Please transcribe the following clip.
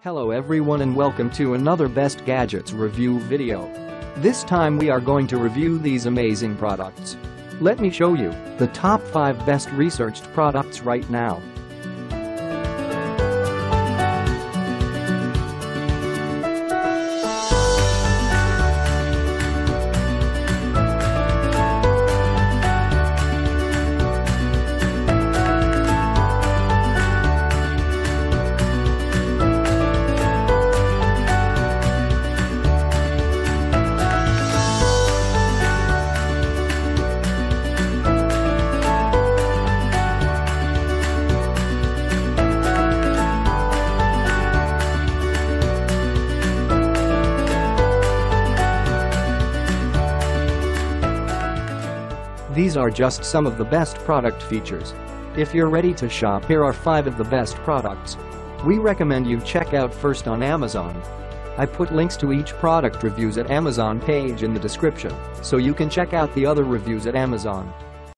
Hello everyone and welcome to another Best Gadgets review video. This time we are going to review these amazing products. Let me show you the top 5 best researched products right now. These are just some of the best product features. If you're ready to shop, here are 5 of the best products we recommend you check out first on Amazon. I put links to each product reviews at Amazon page in the description, so you can check out the other reviews at Amazon.